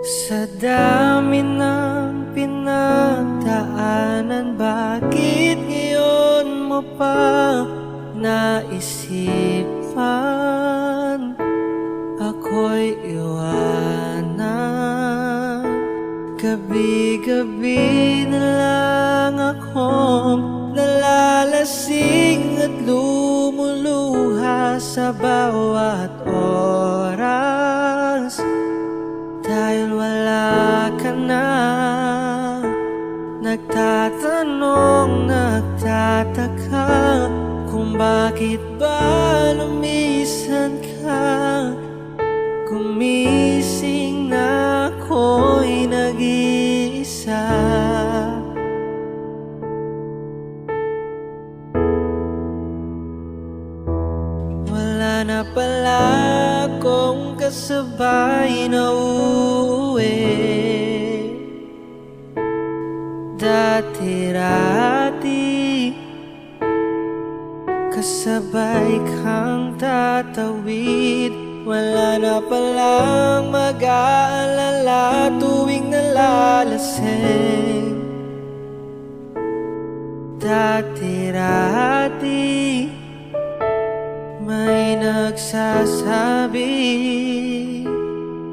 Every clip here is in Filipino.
Sa dami ng pinagdaanan, bakit ngayon mo pa naisipan ako'y iwanan? Gabi-gabi na lang akong nalalasing at lumuluha sa bawat oras. Dahil wala ka na, nagtatanong, nagtataka kung bakit ba lumisan ka. Gumising na ako'y nag-iisa. Wala na pala akong kasabay na uuwi. Dati-rati kasabay kang tatawid. Wala na palang mag-aalala tuwing nalalasing. Dati-rati may nagsasabi,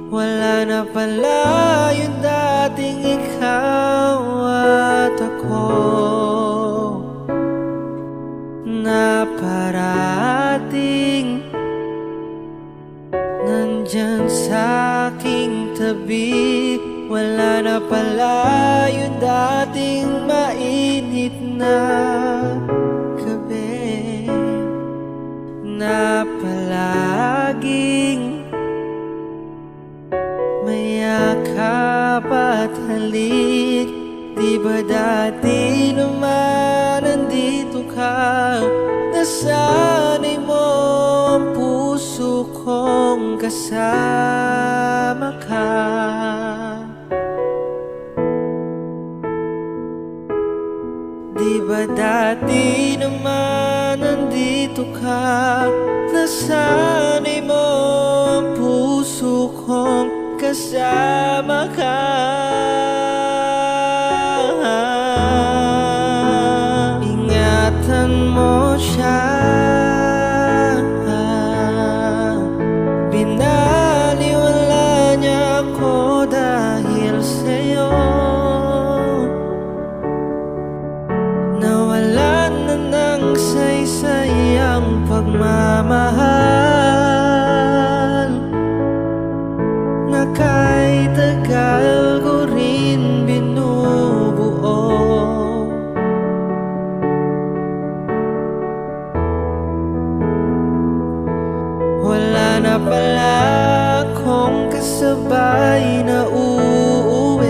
wala na pala yung dating ikaw at ako, na parating nandyan sa aking tabi. Wala na pala yung dating mainit na gabi, na palaging mayakap at halik. Di ba dati naman nandito ka? Nasanay mo ang puso kong kasama ka. Di ba dati naman nandito ka? Nasanay mo ang puso kong kasama ka. Ingatan mo siya, binaliwala niya ako dahil sa'yo. Nawalan na ng saysay ang pagmamahal na kahit tagal ko rin binubuo. Wala na pala akong kasabay na uuwi.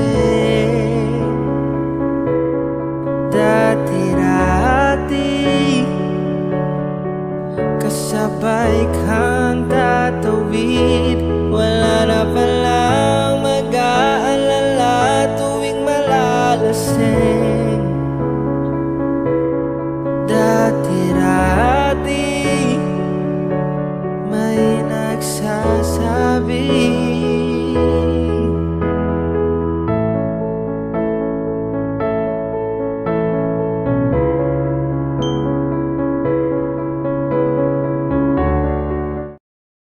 Dati-rati kasabay kang tatawid. Wala na palang mag-aalala tuwing malalasing. Dati-rati may nagsasabi,